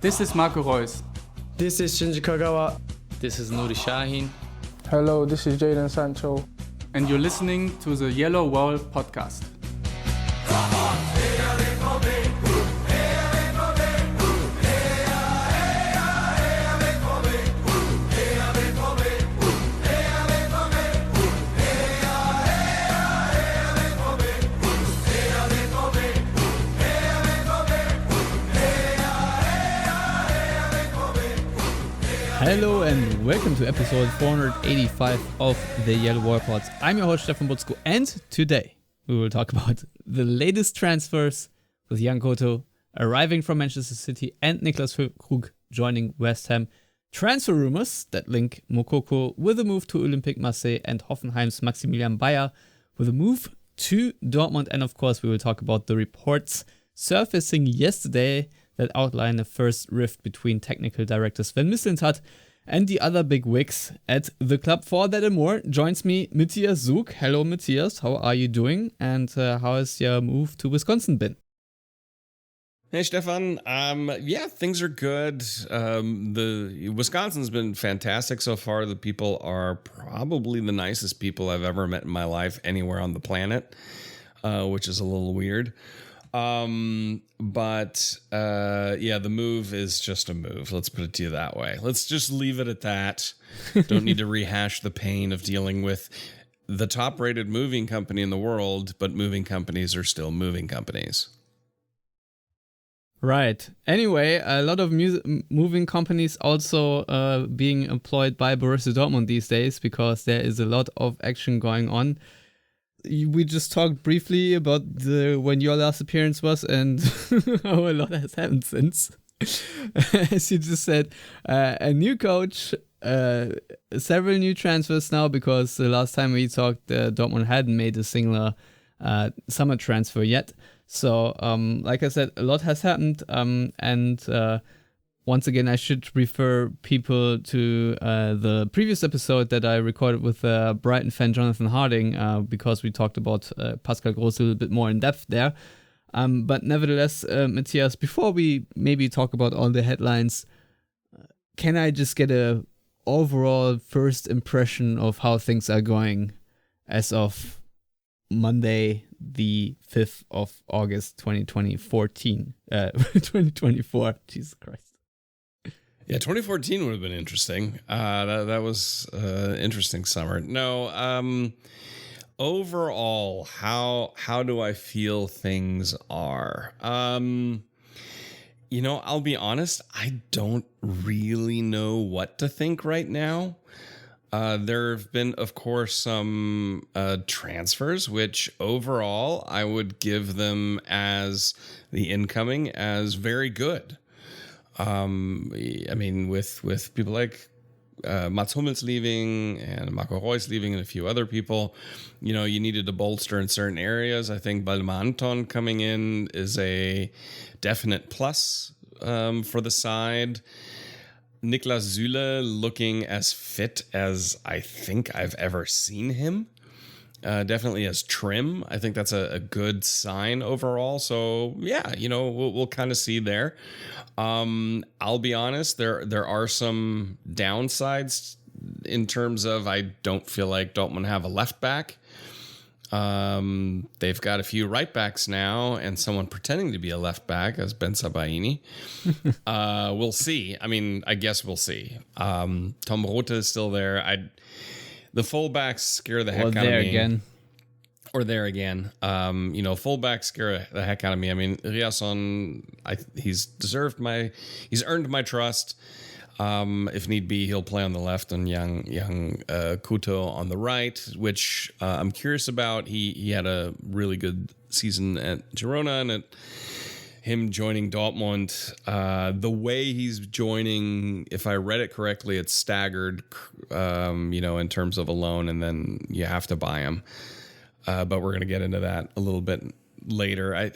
This is Marco Reus. This is Shinji Kagawa. This is Nuri Shahin. Hello, this is Jadon Sancho. And you're listening to the Yellow Wall podcast. Hello and welcome to episode 485 of the Yellow Wall Pods. I'm your host Stefan Butzko, and today we will talk about the latest transfers with Yan Couto arriving from Manchester City and Nillas Füllkrug joining West Ham. Transfer rumors that link Moukoko with a move to Olympique Marseille and Hoffenheim's Maximilian Bayer with a move to Dortmund. And of course we will talk about the reports surfacing yesterday that outline a first rift between technical director Sven Mislintat and the other big wigs at the club. For that and more joins me Matthias Zug. Hello Matthias, how are you doing? And how has your move to Wisconsin been? Hey Stefan, things are good. The Wisconsin's been fantastic so far. The people are probably the nicest people I've ever met in my life anywhere on the planet, which is a little weird. The move is just a move. Let's put it to you that way. Let's just leave it at that. Don't need to rehash the pain of dealing with the top-rated moving company in the world, but moving companies are still moving companies. Right. Anyway, a lot of moving companies also being employed by Borussia Dortmund these days because there is a lot of action going on. We just talked briefly about when your last appearance was and how a lot has happened since. As you just said, a new coach, several new transfers now because the last time we talked, Dortmund hadn't made a single summer transfer yet. So, like I said, a lot has happened. Once again, I should refer people to the previous episode that I recorded with Brighton fan Jonathan Harding because we talked about Pascal Gross a little bit more in depth there. But nevertheless, Matthias, before we maybe talk about all the headlines, can I just get a overall first impression of how things are going as of Monday, the 5th of August, 2024? Jesus Christ. Yeah, 2014 would have been interesting. That was an interesting summer. No, overall, how do I feel things are? I'll be honest, I don't really know what to think right now. There have been, of course, some transfers, which overall I would give them as the incoming as very good. With people like Mats Hummels leaving and Marco Reus leaving and a few other people, you needed to bolster in certain areas. I think Balma Anton coming in is a definite plus for the side. Niklas Süle looking as fit as I think I've ever seen him. Definitely as trim. I think that's a good sign overall. So yeah, we'll kind of see there. I'll be honest, there are some downsides in terms of I don't feel like Dortmund have a left back. They've got a few right backs now and someone pretending to be a left back as Ben Sabaini. We'll see. I guess we'll see. Tom Rothe is still there. The fullbacks scare the heck out of me. There again. Fullbacks scare the heck out of me. Riasson, he's earned my trust. If need be, he'll play on the left and Yan Couto on the right, which I'm curious about. He had a really good season at Girona, and him joining Dortmund, the way he's joining, if I read it correctly, it's staggered, in terms of a loan, and then you have to buy him. But we're going to get into that a little bit later.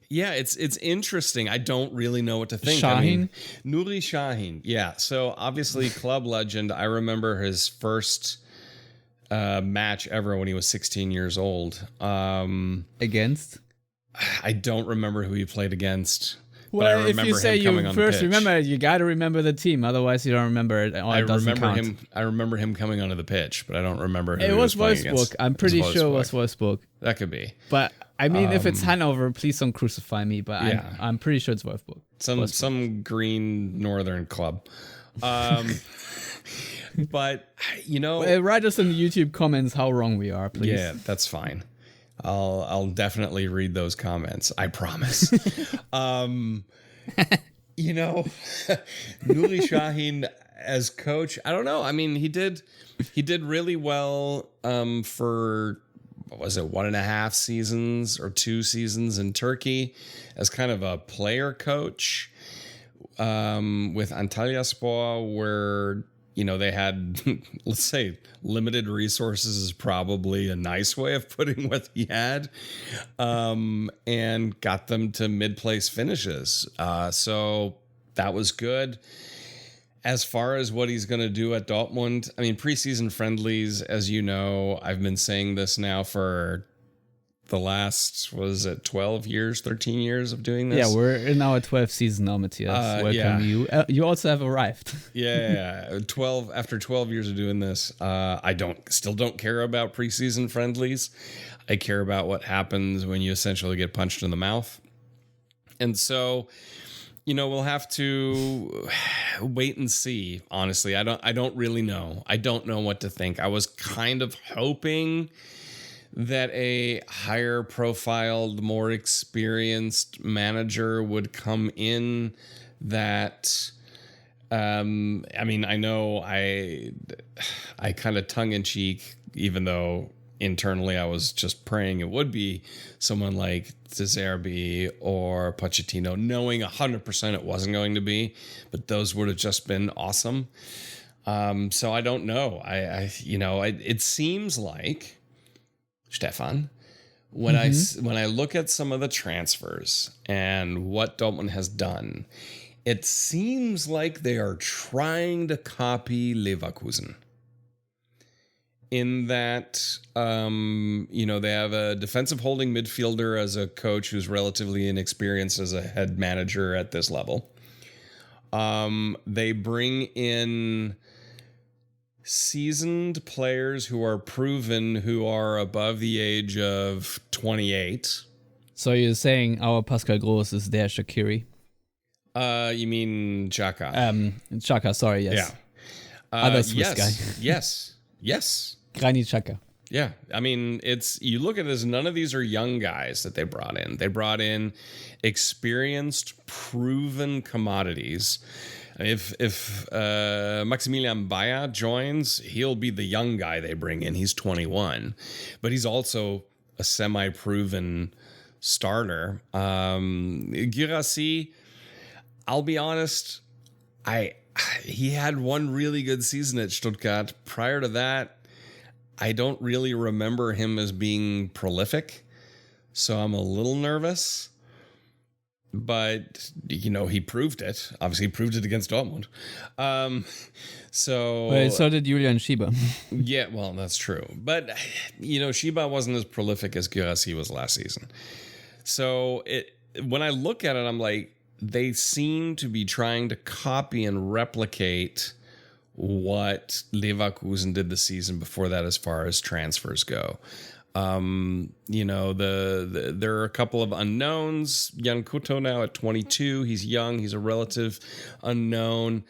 It's interesting. I don't really know what to think. Nuri Shahin. Yeah. So obviously club legend. I remember his first match ever when he was 16 years old. Against? I don't remember who he played against. Well, if remember you say him coming you on the first pitch. remember it, you got to remember the team. Otherwise, you don't remember it. I remember him coming onto the pitch, but I don't remember who It he was playing against. Wolfsburg. I'm pretty sure it was Wolfsburg. That could be. But I mean, if it's Hanover, please don't crucify me. But yeah. I'm pretty sure it's Wolfsburg. Some green northern club. But Write us in the YouTube comments how wrong we are, please. yeah, that's fine. I'll definitely read those comments. I promise. Nuri Sahin as coach, I don't know. I mean, he did really well for what was it, 1.5 seasons or 2 seasons in Turkey as kind of a player coach with Antalyaspor, where they had, let's say, limited resources is probably a nice way of putting what he had, and got them to mid-place finishes. So that was good. As far as what he's going to do at Dortmund, I mean, preseason friendlies, as you know, I've been saying this now for the last, 12 years, 13 years of doing this? Yeah, we're in our 12th season now, Matthias. Welcome you. You also have arrived. Yeah. 12 after 12 years of doing this, I still don't care about preseason friendlies. I care about what happens when you essentially get punched in the mouth. And so, we'll have to wait and see. Honestly, I don't really know. I don't know what to think. I was kind of hoping that a higher profiled, more experienced manager would come in that, I mean, I know I kind of tongue in cheek, even though internally I was just praying it would be someone like De Zerbi or Pochettino, knowing 100% it wasn't going to be, but those would have just been awesome. So I don't know. It seems like, Stefan, when I look at some of the transfers and what Dortmund has done, it seems like they are trying to copy Leverkusen. In that, they have a defensive holding midfielder as a coach who's relatively inexperienced as a head manager at this level. They bring in seasoned players who are proven, who are above the age of 28. So you're saying our Pascal Groß is their Shaqiri? You mean Xhaka? Xhaka, sorry, yes. Yeah. Other Swiss guy. Yes. Granit Xhaka. Yeah. I mean, you look at this, none of these are young guys that they brought in. They brought in experienced, proven commodities. If Maximilian Bayer joins, he'll be the young guy they bring in. He's 21, but he's also a semi-proven starter. Guirassy, I'll be honest, he had one really good season at Stuttgart. Prior to that, I don't really remember him as being prolific, so I'm a little nervous. But, he proved it. Obviously, he proved it against Dortmund. So did Julian Schieber. Yeah, well, that's true. But, Schieber wasn't as prolific as Guirassy was last season. So when I look at it, I'm like, they seem to be trying to copy and replicate what Leverkusen did the season before that as far as transfers go. There are a couple of unknowns. Yan Couto now at 22. He's young. He's a relative unknown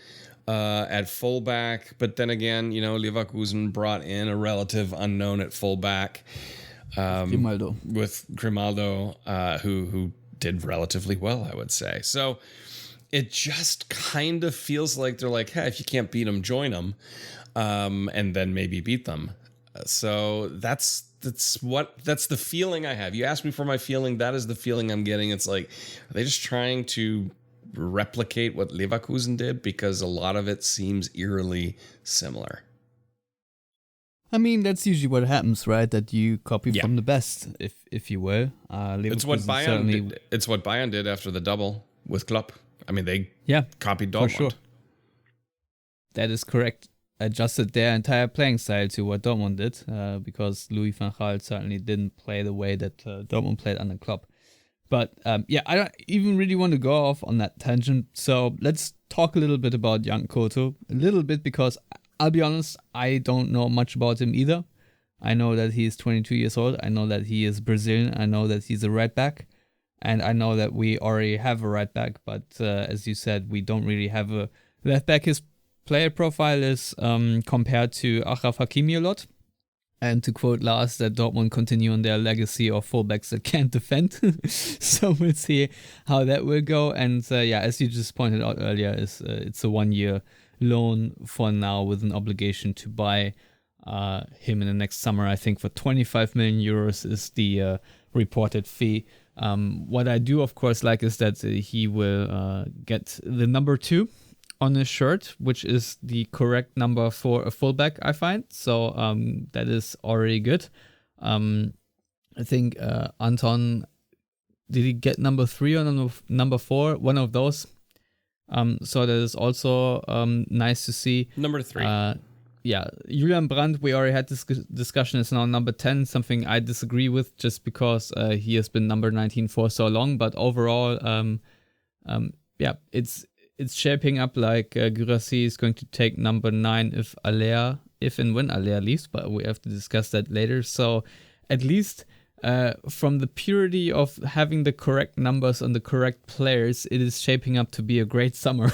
at fullback. But then again, Leverkusen brought in a relative unknown at fullback. With Grimaldo, who did relatively well, I would say. So it just kind of feels like they're like, hey, if you can't beat them, join them, and then maybe beat them. So that's the feeling I have. You asked me for my feeling. That is the feeling I'm getting. It's like, are they just trying to replicate what Leverkusen did? Because a lot of it seems eerily similar. I mean, that's usually what happens, right? That you copy from the best, if you will. It's what Bayern did. It's what Bayern did after the double with Klopp. I mean, they copied Dortmund. For sure. That is correct. Adjusted their entire playing style to what Dortmund did, because Louis van Gaal certainly didn't play the way that Dortmund played under Klopp. But yeah, I don't even really want to go off on that tangent. So let's talk a little bit about Yan Couto. A little bit, because I'll be honest, I don't know much about him either. I know that he is 22 years old. I know that he is Brazilian. I know that he's a right back. And I know that we already have a right back. But as you said, we don't really have a left back. His player profile is compared to Achraf Hakimi a lot. And to quote Lars, that Dortmund continue on their legacy of fullbacks that can't defend. So we'll see how that will go. And yeah, as you just pointed out earlier, it's a 1-year loan for now with an obligation to buy him in the next summer. I think for 25 million euros is the reported fee. What I do, of course, like is that he will get the number 2 on his shirt, which is the correct number for a fullback, I find. So that is already good. I think Anton, did he get number 3 or number 4? One of those. So that is also nice to see. Number 3. Yeah, Julian Brandt, we already had this discussion, is now number 10, something I disagree with just because he has been number 19 for so long. But overall, yeah, it's shaping up like Guirassy is going to take number 9 if and when Aller leaves, but we have to discuss that later. So at least from the purity of having the correct numbers on the correct players, it is shaping up to be a great summer.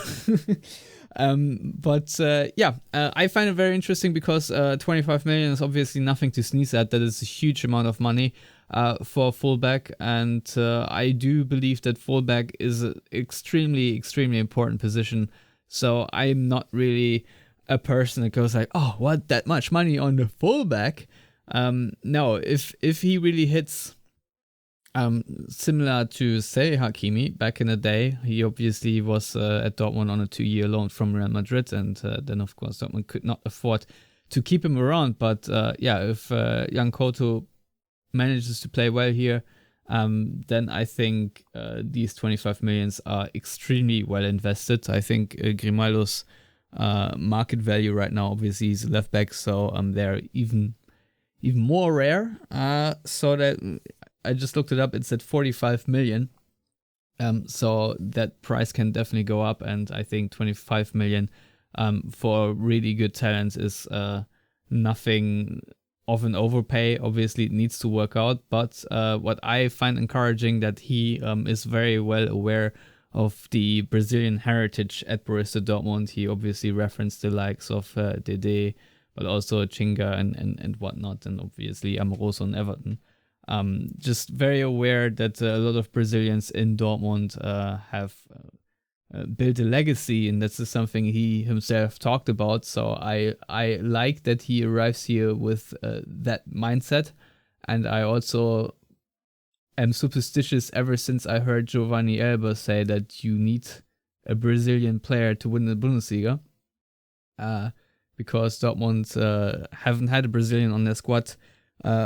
But I find it very interesting because 25 million is obviously nothing to sneeze at. That is a huge amount of money for fullback, and I do believe that fullback is an extremely, extremely important position. So I'm not really a person that goes like, oh, what, that much money on the fullback? No, if he really hits similar to, say, Hakimi back in the day, he obviously was at Dortmund on a 2-year loan from Real Madrid, and then of course Dortmund could not afford to keep him around. But if Yan Couto manages to play well here, then I think these 25 millions are extremely well invested. I think Grimaldo's market value right now, obviously he's a left back, so they're even more rare. So that I just looked it up, it's at 45 million. So that price can definitely go up, and I think 25 million for really good talents is nothing of an overpay. Obviously, it needs to work out, but what I find encouraging that he is very well aware of the Brazilian heritage at Borussia Dortmund. He obviously referenced the likes of Dede, but also Chinga and whatnot, and obviously Amoroso and Everton. Just very aware that a lot of Brazilians in Dortmund have built a legacy, and this is something he himself talked about. So I like that he arrives here with that mindset, and I also am superstitious ever since I heard Giovanni Elber say that you need a Brazilian player to win the Bundesliga, because Dortmund haven't had a Brazilian on their squad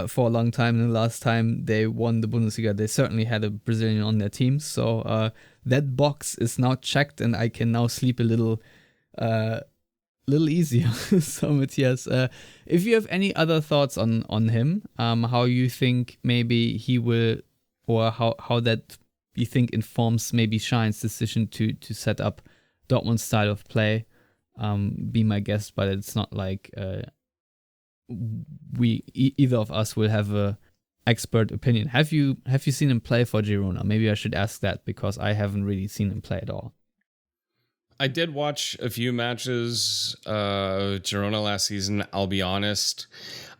for a long time. And the last time they won the Bundesliga, they certainly had a Brazilian on their team. So that box is now checked, and I can now sleep a little easier. So Matthias, if you have any other thoughts on him, how you think maybe he will, or how that you think informs maybe Shine's decision to set up Dortmund's style of play, be my guest. But it's not like either of us will have a expert opinion. Have you seen him play for Girona? Maybe I should ask that, because I haven't really seen him play at all. I did watch a few matches Girona last season. I'll be honest,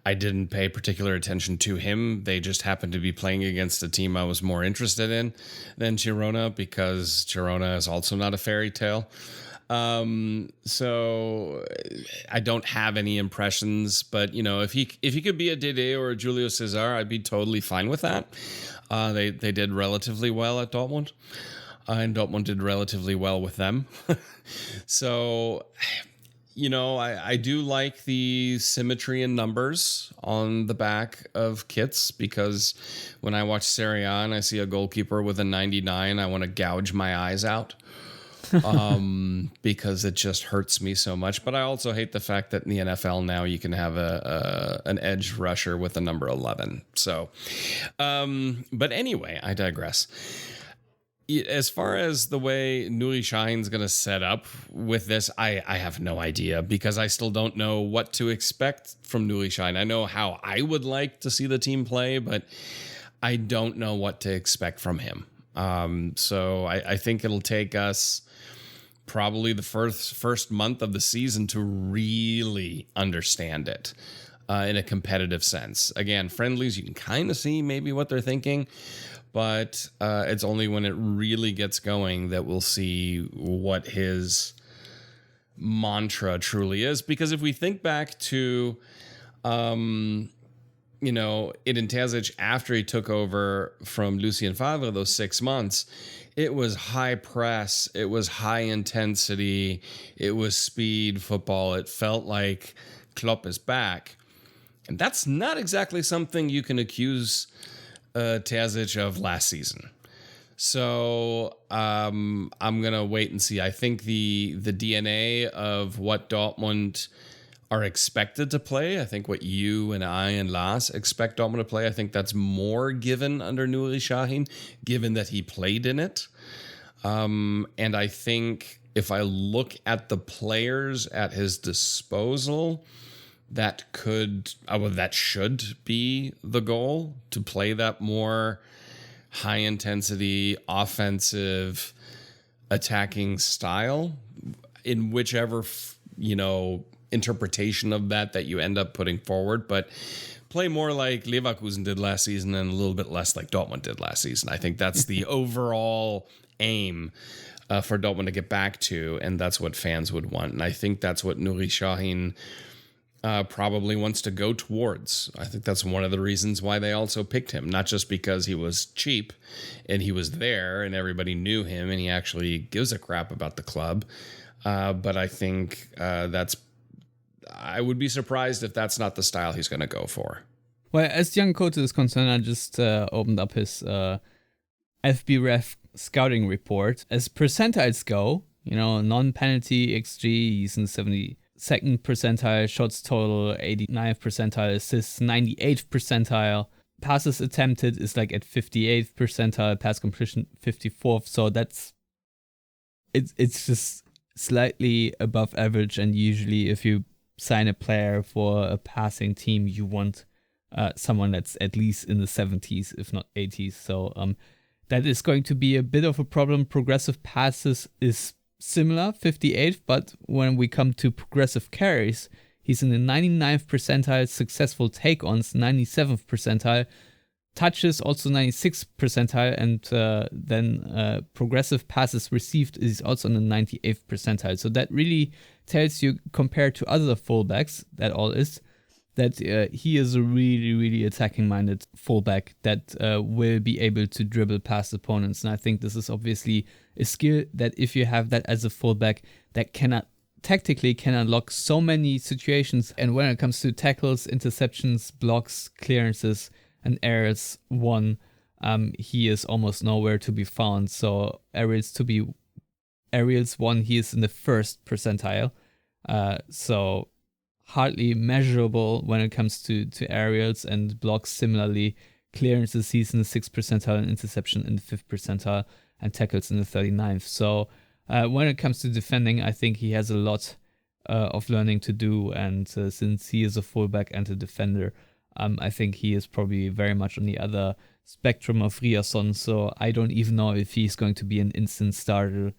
I didn't pay particular attention to him. They just happened to be playing against a team I was more interested in than Girona, because Girona is also not a fairy tale. So I don't have any impressions, but if he could be a Dede or a Julio Cesar, I'd be totally fine with that. They did relatively well at Dortmund, and Dortmund did relatively well with them. So, I do like the symmetry in numbers on the back of kits, because when I watch Serie A and I see a goalkeeper with a 99, I want to gouge my eyes out. because it just hurts me so much. But I also hate the fact that in the NFL now you can have an edge rusher with the number 11. So, but anyway, I digress. As far as the way Nuri Sahin's going to set up with this, I have no idea, because I still don't know what to expect from Nuri Sahin. I know how I would like to see the team play, but I don't know what to expect from him. So I think it'll take us probably the first month of the season to really understand it in a competitive sense. Again, friendlies, you can kind of see maybe what they're thinking, but it's only when it really gets going that we'll see what his mantra truly is. Because if we think back to, Edin Terzic after he took over from Lucien Favre, those 6 months, it was high press, it was high intensity, it was speed football. It felt like Klopp is back. And that's not exactly something you can accuse Terzic of last season. So I'm going to wait and see. I think the DNA of what Dortmund are expected to play, I think what you and I and Lars expect Dortmund to play, I think that's more given under Nuri Sahin, given that he played in it. And I think if I look at the players at his disposal, that should be the goal, to play that more high intensity, offensive, attacking style in whichever, interpretation of that you end up putting forward, but play more like Leverkusen did last season and a little bit less like Dortmund did last season. I think that's the overall aim for Dortmund to get back to, and that's what fans would want. And I think that's what Nuri Sahin probably wants to go towards. I think that's one of the reasons why they also picked him, not just because he was cheap and he was there and everybody knew him and he actually gives a crap about the club, but I think I would be surprised if that's not the style he's going to go for. Well, as Yan Couto is concerned, I just opened up his FBref scouting report. As percentiles go, non-penalty XG, he's in 72nd percentile, shots total 89th percentile, assists 98th percentile, passes attempted is like at 58th percentile, pass completion 54th. So it's just slightly above average. And usually, if you sign a player for a passing team, you want someone that's at least in the 70s, if not 80s. So that is going to be a bit of a problem. Progressive passes is similar, 58th, but when we come to progressive carries, he's in the 99th percentile, successful take-ons 97th percentile, touches also 96th percentile, and then progressive passes received is also in the 98th percentile. So that really tells you, compared to other fullbacks, that he is a really, really attacking-minded fullback that will be able to dribble past opponents. And I think this is obviously a skill that if you have that as a fullback, that tactically can unlock so many situations. And when it comes to tackles, interceptions, blocks, clearances, and aerials won, he is almost nowhere to be found. So aerials won, he is in the 1st percentile. So hardly measurable when it comes to aerials, and blocks similarly. Clearances, he's in the 6th percentile, and interception in the 5th percentile, and tackles in the 39th. So when it comes to defending, I think he has a lot of learning to do. And since he is a fullback and a defender, I think he is probably very much on the other spectrum of Riasson. So I don't even know if he's going to be an instant starter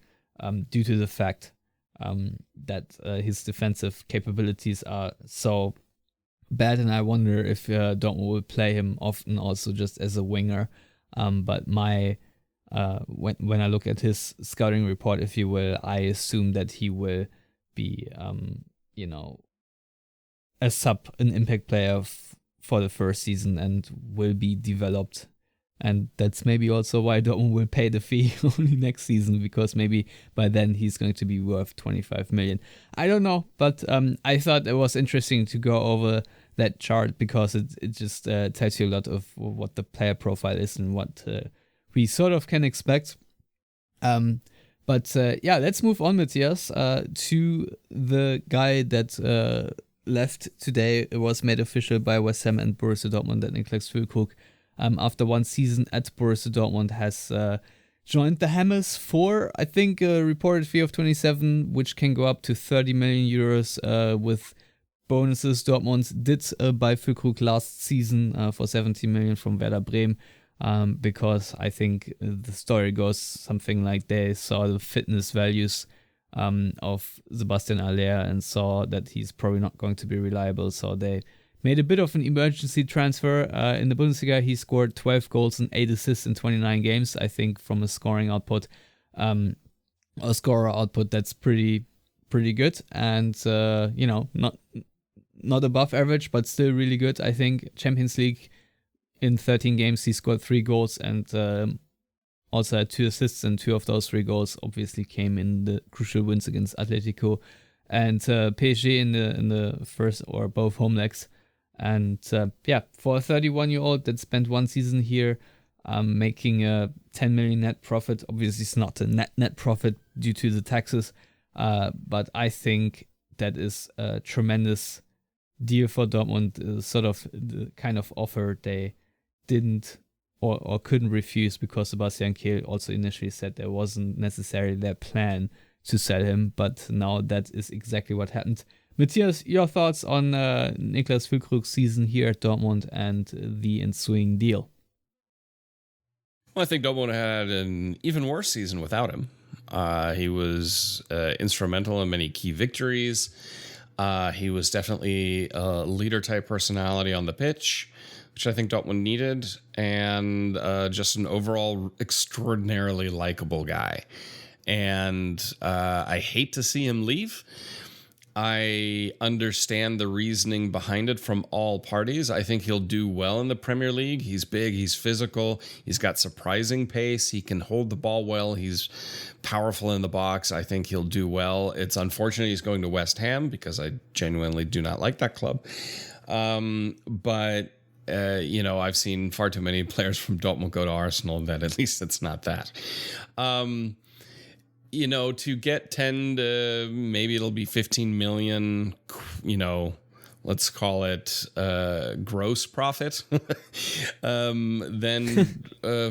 due to the fact that his defensive capabilities are so bad. And I wonder if Dortmund will play him often also just as a winger. But when I look at his scouting report, if you will, I assume that he will be, a an impact player for the first season and will be developed. And that's maybe also why Dortmund will pay the fee only next season, because maybe by then he's going to be worth 25 million. I don't know, but I thought it was interesting to go over that chart, because it just tells you a lot of what the player profile is and what we sort of can expect. But But let's move on, Matthias, to the guy that left today. It was made official by West Ham and Borussia Dortmund that Nillas Füllkrug, after one season at Borussia Dortmund, has joined the Hammers for, I think, a reported fee of 27, which can go up to 30 million euros with bonuses. Dortmund did buy Füllkrug last season for 17 million from Werder Bremen, because I think the story goes something like they saw the fitness values of Sebastian Aller and saw that he's probably not going to be reliable, so they made a bit of an emergency transfer. In the Bundesliga, he scored 12 goals and 8 assists in 29 games. I think from a scoring output, or scorer output, that's pretty good. And, not above average, but still really good. I think Champions League, in 13 games, he scored 3 goals and also had 2 assists, and 2 of those 3 goals obviously came in the crucial wins against Atletico and PSG in the first or both home legs. And for a 31-year-old that spent one season here, making a 10 million net profit. Obviously, it's not a net profit due to the taxes, but I think that is a tremendous deal for Dortmund. Sort of the kind of offer they didn't or couldn't refuse, because Sebastian Kehl also initially said there wasn't necessarily their plan to sell him, but now that is exactly what happened. Matthias, your thoughts on Nillas Füllkrug's season here at Dortmund and the ensuing deal? Well, I think Dortmund had an even worse season without him. He was instrumental in many key victories. He was definitely a leader-type personality on the pitch, which I think Dortmund needed, and just an overall extraordinarily likable guy. And I hate to see him leave. I understand the reasoning behind it from all parties. I think he'll do well in the Premier League. He's big, he's physical, he's got surprising pace, he can hold the ball well, he's powerful in the box. I think he'll do well. It's unfortunate he's going to West Ham, because I genuinely do not like that club. But I've seen far too many players from Dortmund go to Arsenal that at least it's not that. To get 10 to maybe it'll be 15 million, let's call it gross profit. Then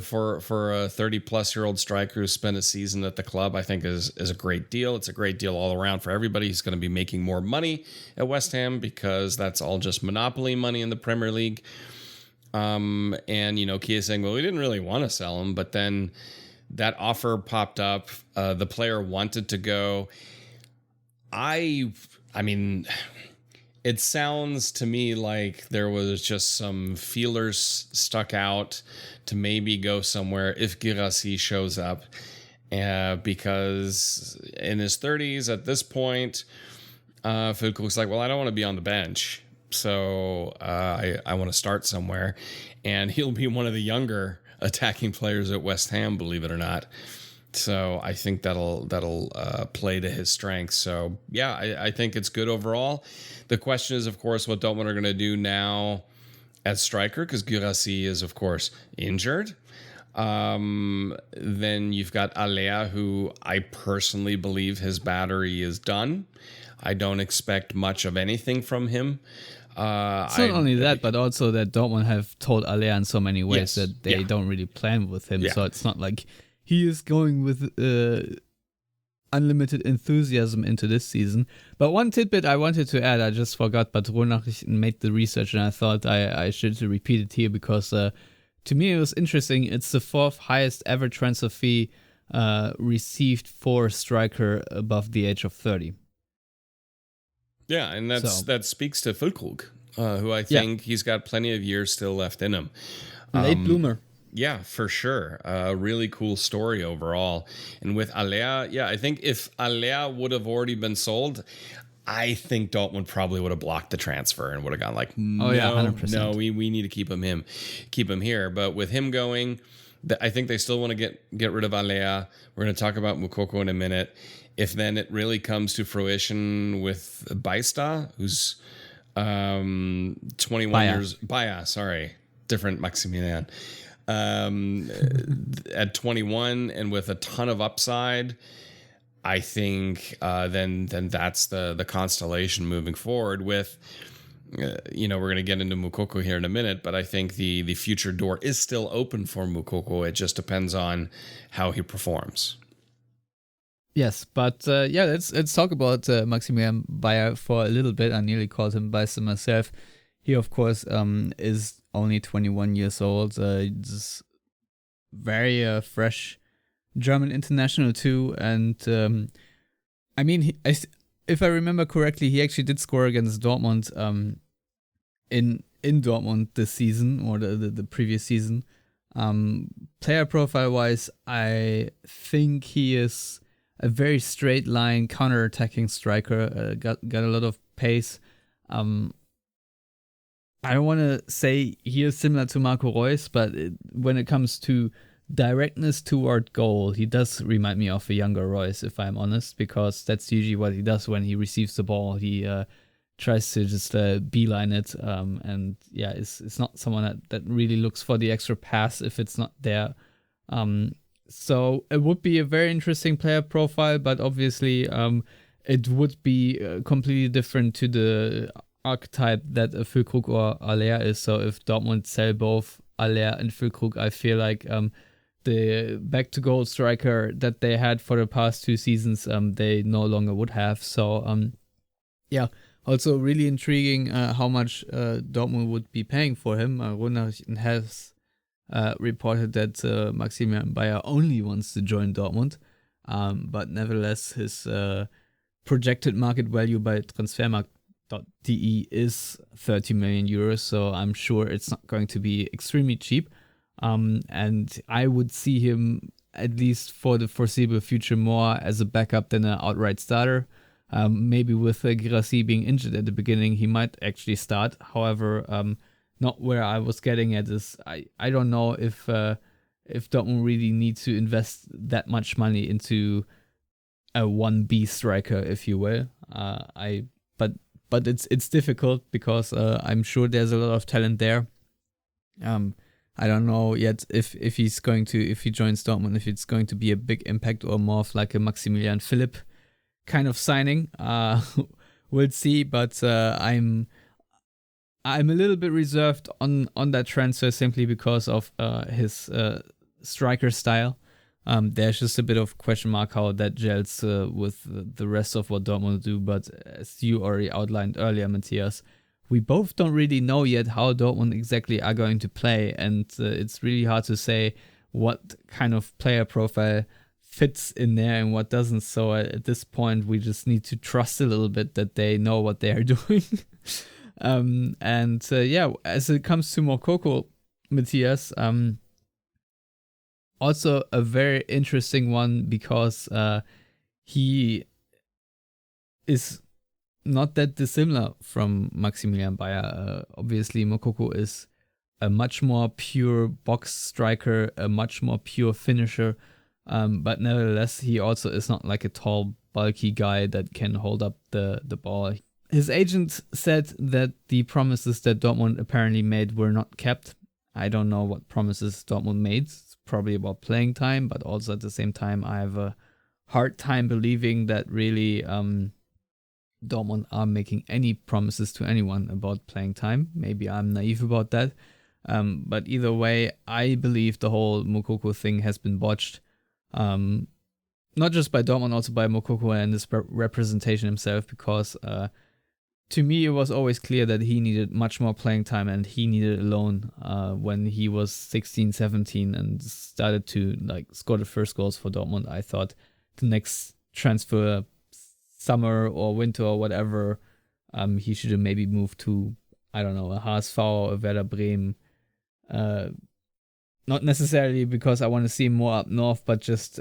for a 30-plus-year-old striker who spent a season at the club, I think is a great deal. It's a great deal all around for everybody. He's going to be making more money at West Ham, because that's all just monopoly money in the Premier League. Kia saying, well, we didn't really want to sell him, but then that offer popped up. The player wanted to go. I mean, it sounds to me like there was just some feelers stuck out to maybe go somewhere if Guirassy shows up. Because in his 30s at this point, Füllkrug's like, well, I don't want to be on the bench. So I want to start somewhere. And he'll be one of the younger attacking players at West Ham, believe it or not. So I think that'll play to his strengths. So yeah, I think it's good overall. The question is, of course, what Dortmund are going to do now at striker, because Guirassy is, of course, injured. Then you've got Alea, who I personally believe his battery is done. I don't expect much of anything from him. It's not only that, but also that Dortmund have told Alea in so many ways that they don't really plan with him. Yeah. So it's not like he is going with unlimited enthusiasm into this season. But one tidbit I wanted to add, I just forgot, but Ruhrnachrichten made the research and I thought I should repeat it here, because to me it was interesting. It's the 4th highest ever transfer fee received for a striker above the age of 30. Yeah, and that speaks to Füllkrug, who I think he's got plenty of years still left in him. Late bloomer. Yeah, for sure. Really cool story overall. And with Alea, I think if Alea would have already been sold, I think Dortmund probably would have blocked the transfer and would have gone like, no, 100%. No, we need to keep him here. But with him going, I think they still want to get rid of Alea. We're going to talk about Moukoko in a minute. If then it really comes to fruition with Baista, who's 21 years... Baya, sorry. Different Maximilian. at 21 and with a ton of upside, I think then that's the constellation moving forward with, we're going to get into Moukoko here in a minute, but I think the future door is still open for Moukoko. It just depends on how he performs. Yes, but let's talk about Maximilian Bayer for a little bit. I nearly called him Beister myself. He, of course, is only 21 years old. He's very fresh German international too, and if I remember correctly, he actually did score against Dortmund in Dortmund this season or the previous season. Player profile wise, I think he is a very straight line counter-attacking striker. Got a lot of pace. I don't want to say he is similar to Marco Reus, but when it comes to directness toward goal, he does remind me of a younger Reus, if I'm honest, because that's usually what he does when he receives the ball. He tries to just beeline it, and it's not someone that really looks for the extra pass if it's not there. So it would be a very interesting player profile, but obviously it would be completely different to the archetype that a Füllkrug or Aller is. So if Dortmund sell both Aller and Füllkrug, I feel like the back-to-goal striker that they had for the past 2 seasons, they no longer would have. So also really intriguing how much Dortmund would be paying for him. Runa has reported that Maximilian Bayer only wants to join Dortmund, but nevertheless his projected market value by transfermarkt.de is 30 million euros, so I'm sure it's not going to be extremely cheap, and I would see him at least for the foreseeable future more as a backup than an outright starter. Maybe with Guirassy being injured at the beginning, he might actually start. However, not where I was getting at is I don't know if Dortmund really need to invest that much money into a 1B striker, if you will. But it's difficult because I'm sure there's a lot of talent there. I don't know yet if he joins Dortmund, if it's going to be a big impact or more of like a Maximilian Philipp kind of signing. We'll see, but I'm a little bit reserved on that transfer simply because of his striker style. There's just a bit of question mark how that gels with the rest of what Dortmund do. But as you already outlined earlier, Matthias, we both don't really know yet how Dortmund exactly are going to play. And it's really hard to say what kind of player profile fits in there and what doesn't. So at this point, we just need to trust a little bit that they know what they are doing. As it comes to Moukoko, Matthias, also a very interesting one because he is not that dissimilar from Maximilian Bayer. Obviously, Moukoko is a much more pure box striker, a much more pure finisher, but nevertheless, he also is not like a tall, bulky guy that can hold up the ball. His agent said that the promises that Dortmund apparently made were not kept. I don't know what promises Dortmund made. It's probably about playing time, but also at the same time, I have a hard time believing that really Dortmund are making any promises to anyone about playing time. Maybe I'm naive about that. But either way, I believe the whole Moukoko thing has been botched. Not just by Dortmund, also by Moukoko and his representation himself, because to me, it was always clear that he needed much more playing time and he needed a loan when he was 16, 17 and started to score the first goals for Dortmund. I thought the next transfer, summer or winter or whatever, he should have maybe moved to, I don't know, a HSV or a Werder Bremen. Not necessarily because I want to see him more up north, but just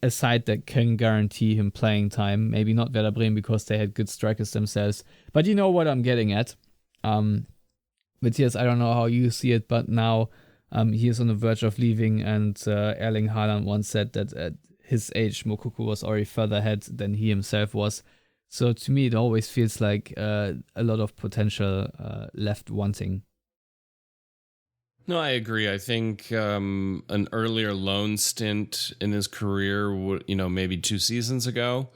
a side that can guarantee him playing time. Maybe not Werder Bremen because they had good strikers themselves, but you know what I'm getting at. Matthias, I don't know how you see it, but now he is on the verge of leaving, and Erling Haaland once said that at his age, Moukoko was already further ahead than he himself was. So to me, it always feels like a lot of potential left wanting. No, I agree. I think an earlier loan stint in his career, maybe 2 seasons ago,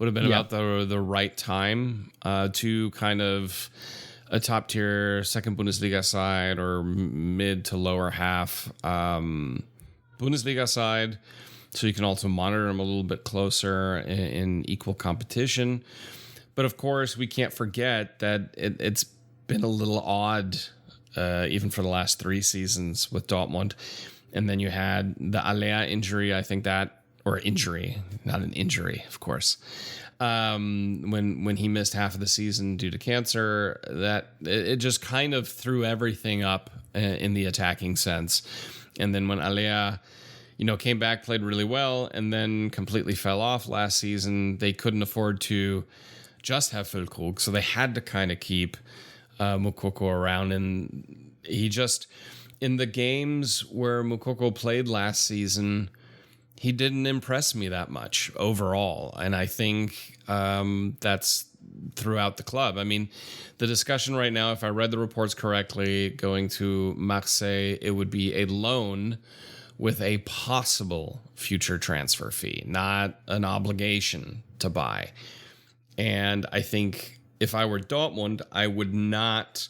would have been about the right time to kind of a top tier second Bundesliga side or mid to lower half Bundesliga side. So you can also monitor him a little bit closer in equal competition. But of course, we can't forget that it's been a little odd, even for the last 3 seasons with Dortmund. And then you had the Alea injury, injury, not an injury, of course. When he missed half of the season due to cancer, that it just kind of threw everything up in the attacking sense. And then when Alea, came back, played really well, and then completely fell off last season, they couldn't afford to just have Füllkrug, so they had to kind of keep Moukoko around. And he just, in the games where Moukoko played last season, he didn't impress me that much overall. And I think that's throughout the club. I mean, the discussion right now, if I read the reports correctly, going to Marseille, it would be a loan with a possible future transfer fee, not an obligation to buy. And I think if I were Dortmund, I would not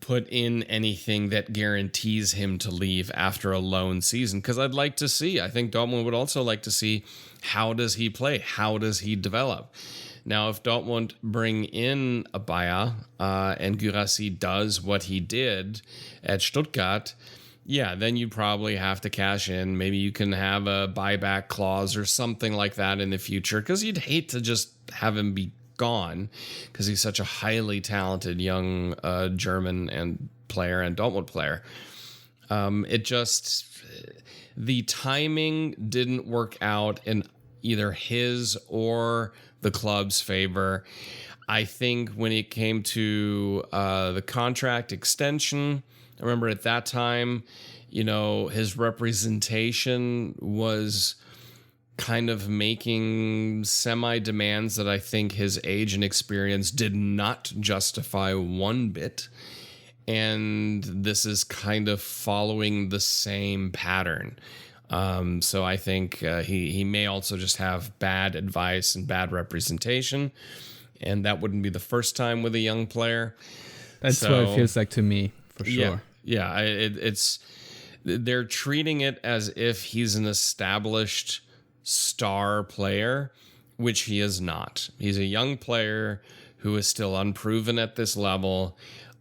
put in anything that guarantees him to leave after a loan season, because I'd like to see, I think Dortmund would also like to see, how does he play? How does he develop? Now, if Dortmund bring in a Bayer and Guirassy does what he did at Stuttgart, then you probably have to cash in. Maybe you can have a buyback clause or something like that in the future, because you'd hate to just have him be gone, because he's such a highly talented young German and player and Dortmund player. The timing didn't work out in either his or the club's favor. I think when it came to the contract extension, I remember at that time, his representation was kind of making semi-demands that I think his age and experience did not justify one bit. And this is kind of following the same pattern. So I think he may also just have bad advice and bad representation. And that wouldn't be the first time with a young player. That's what it feels like to me, for sure. Yeah, it's they're treating it as if he's an established star player, which he is not. He's a young player who is still unproven at this level.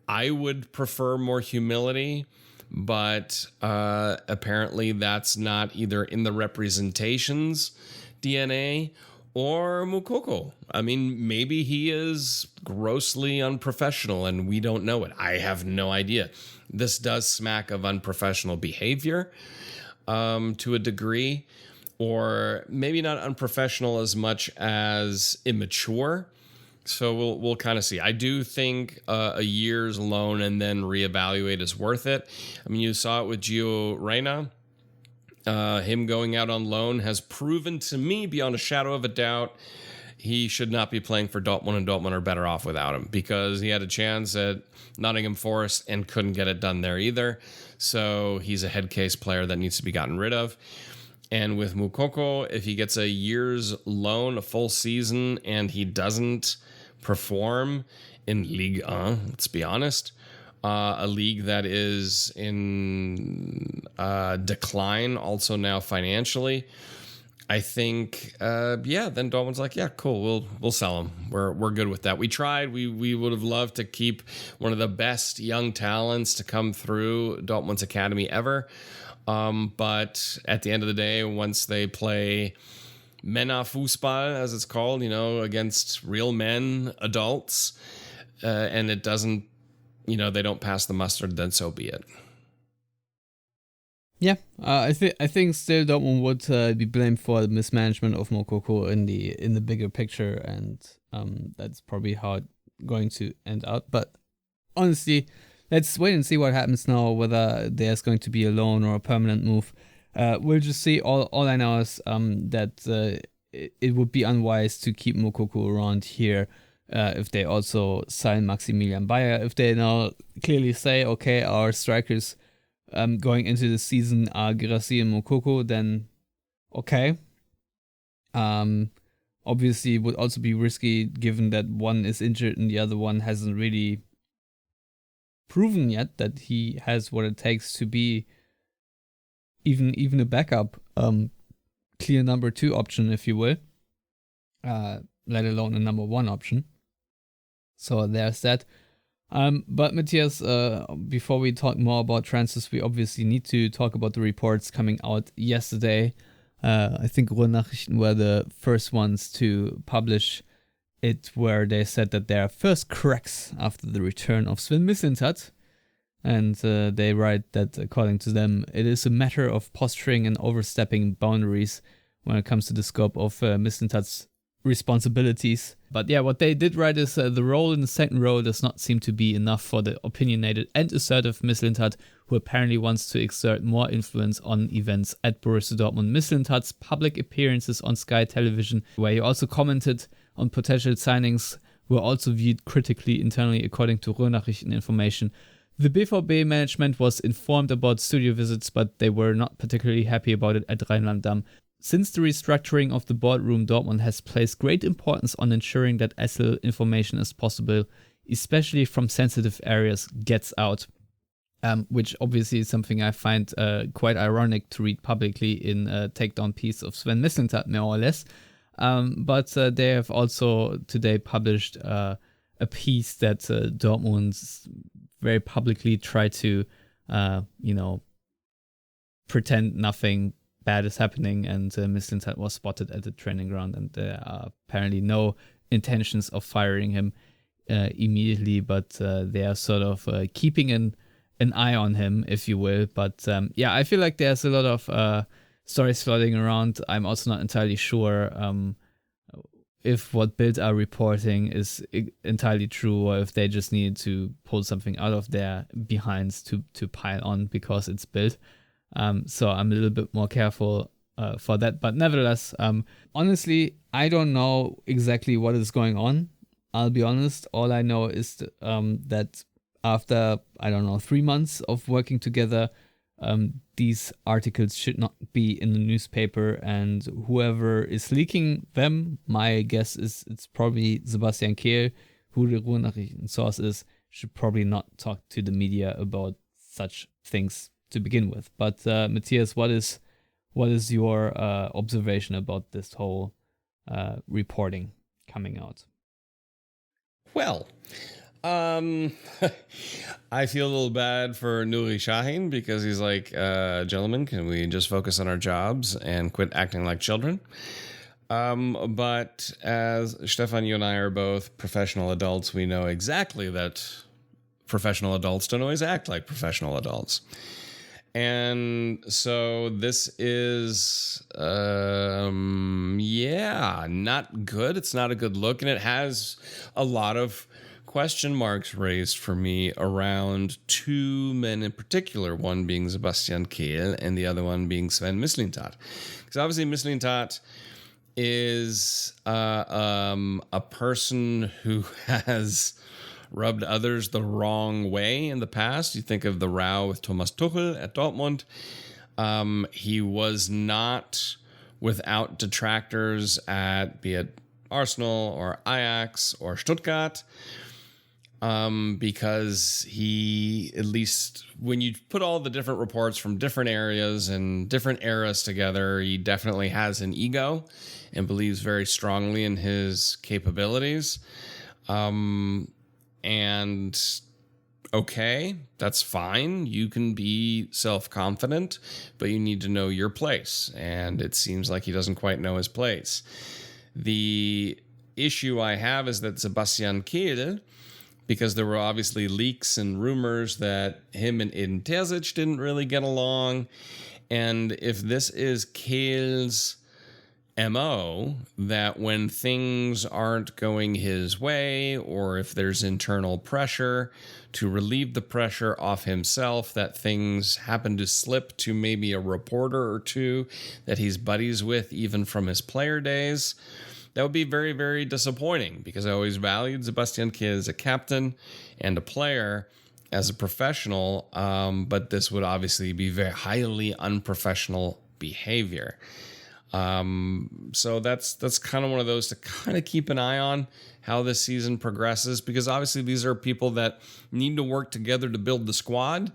I would prefer more humility, but apparently that's not either in the representation's DNA or Moukoko. I mean, maybe he is grossly unprofessional and we don't know it. I have no idea. This does smack of unprofessional behavior to a degree, or maybe not unprofessional as much as immature. So we'll kind of see. I do think a year's loan and then reevaluate is worth it. I mean, you saw it with Gio Reyna. Him going out on loan has proven to me beyond a shadow of a doubt he should not be playing for Dortmund, and Dortmund are better off without him, because he had a chance at Nottingham Forest and couldn't get it done there either. So he's a head case player that needs to be gotten rid of. And with Moukoko, if he gets a year's loan, a full season, and he doesn't perform in Ligue 1, let's be honest, a league that is in decline also now financially, I think, then Dortmund's like, yeah, cool, we'll sell him. We're good with that. We tried. We would have loved to keep one of the best young talents to come through Dortmund's academy ever. But at the end of the day, once they play Männerfußball, as it's called, against real men, adults, and it doesn't, they don't pass the mustard, then so be it. Yeah, I think still Dortmund would be blamed for the mismanagement of Moukoko in the bigger picture, and that's probably how it's going to end out. But honestly, let's wait and see what happens now, whether there's going to be a loan or a permanent move. We'll just see. All I know is that it would be unwise to keep Moukoko around here if they also sign Maximilian Bayer. If they now clearly say, okay, our strikers going into the season are Guirassy and Moukoko, then okay. Obviously, it would also be risky given that one is injured and the other one hasn't really proven yet that he has what it takes to be even a backup, clear number 2 option, if you will, let alone a number 1 option. So there's that. But Matthias, before we talk more about transfers, we obviously need to talk about the reports coming out yesterday. I think Ruhrnachrichten were the first ones to publish it, where they said that there are first cracks after the return of Sven Mislintat. And they write that, according to them, it is a matter of posturing and overstepping boundaries when it comes to the scope of Mislintat's responsibilities. But yeah, what they did write is the role in the second row does not seem to be enough for the opinionated and assertive Mislintat, who apparently wants to exert more influence on events at Borussia Dortmund. Mislintat's public appearances on Sky Television, where he also commented on potential signings, were also viewed critically internally, according to Ruhrnachrichten information. The BVB management was informed about studio visits, but they were not particularly happy about it at Rheinland-Damm. Since the restructuring of the boardroom, Dortmund has placed great importance on ensuring that as little information as possible, especially from sensitive areas, gets out. Which obviously is something I find quite ironic to read publicly in a takedown piece of Sven Mislintat, more or less. But they have also today published a piece that Dortmund very publicly tried to, pretend nothing bad is happening, and Mislintat was spotted at the training ground, and there are apparently no intentions of firing him immediately, but they are sort of keeping an eye on him, if you will. But I feel like there's a lot of stories floating around. I'm also not entirely sure if what Bild are reporting is entirely true, or if they just need to pull something out of their behinds to pile on because it's Bild. So I'm a little bit more careful for that. But nevertheless, honestly, I don't know exactly what is going on. I'll be honest. All I know is that after, 3 months of working together, these articles should not be in the newspaper, and whoever is leaking them, my guess is it's probably Sebastian Kehl, who the Ruhrnachrichten source is, should probably not talk to the media about such things to begin with. But Matthias, what is your observation about this whole reporting coming out? Well, I feel a little bad for Nuri Sahin because he's like, gentlemen, can we just focus on our jobs and quit acting like children? But as Stefan, you and I are both professional adults, we know exactly that professional adults don't always act like professional adults. And so this is, not good. It's not a good look. And it has a lot of question marks raised for me around 2 men in particular, one being Sebastian Kehl and the other one being Sven Mislintat. Because obviously Mislintat is a person who has rubbed others the wrong way in the past. You think of the row with Thomas Tuchel at Dortmund. He was not without detractors at be it Arsenal or Ajax or Stuttgart, because he, at least when you put all the different reports from different areas and different eras together, he definitely has an ego and believes very strongly in his capabilities. And okay, that's fine. You can be self-confident, but you need to know your place. And it seems like he doesn't quite know his place. The issue I have is that Sebastian Kehl, because there were obviously leaks and rumors that him and Edin Terzic didn't really get along. And if this is Kehl's MO, that when things aren't going his way, or if there's internal pressure, to relieve the pressure off himself, that things happen to slip to maybe a reporter or two that he's buddies with even from his player days, that would be very, very disappointing, because I always valued Sebastian Kehl as a captain and a player, as a professional, but this would obviously be very highly unprofessional behavior. So that's kind of one of those to kind of keep an eye on how this season progresses, because obviously these are people that need to work together to build the squad.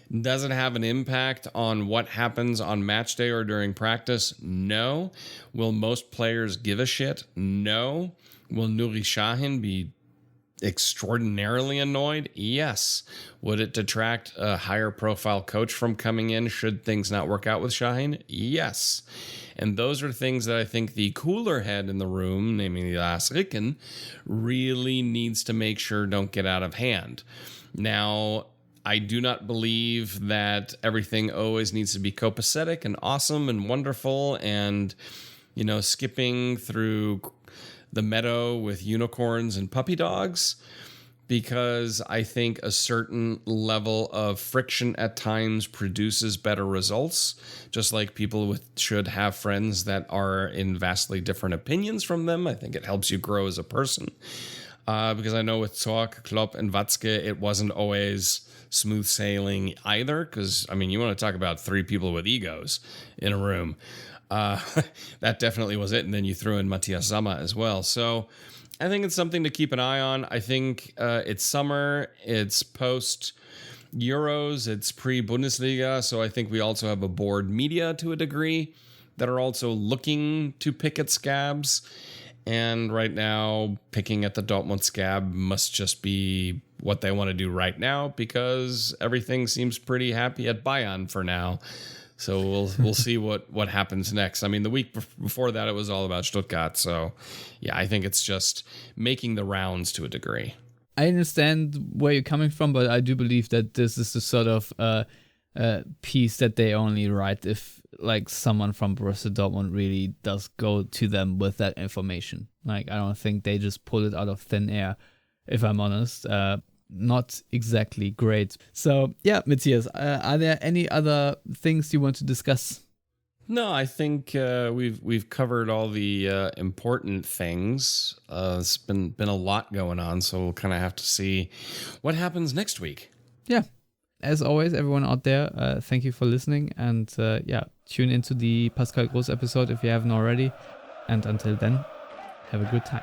Does it have an impact on what happens on match day or during practice? No. Will most players give a shit? No. Will Nuri Sahin be extraordinarily annoyed? Yes. Would it detract a higher profile coach from coming in should things not work out with Sahin? Yes. And those are things that I think the cooler head in the room, namely Lars Ricken, really needs to make sure don't get out of hand. Now, I do not believe that everything always needs to be copacetic and awesome and wonderful and, skipping through the meadow with unicorns and puppy dogs, because I think a certain level of friction at times produces better results, just like people should have friends that are in vastly different opinions from them. I think it helps you grow as a person. Because I know with Zorc, Klopp, and Watzke, it wasn't always smooth sailing either, because, you want to talk about three people with egos in a room. That definitely was it. And then you threw in Matthias Sammer as well. So I think it's something to keep an eye on. I think it's summer, it's post Euros, it's pre-Bundesliga. So I think we also have a bored media to a degree that are also looking to pick at scabs. And right now, picking at the Dortmund scab must just be what they want to do right now, because everything seems pretty happy at Bayern for now. So we'll see what happens next. The week before that, it was all about Stuttgart. So, yeah, I think it's just making the rounds to a degree. I understand where you're coming from, but I do believe that this is the sort of piece that they only write if someone from Borussia Dortmund really does go to them with that information. I don't think they just pull it out of thin air, if I'm honest. Not exactly great. So yeah, Matthias, are there any other things you want to discuss? No, I think we've covered all the important things. It's been a lot going on, so we'll kind of have to see what happens next week. Yeah. As always, everyone out there, thank you for listening, and tune into the Pascal Groß episode if you haven't already. And until then, have a good time.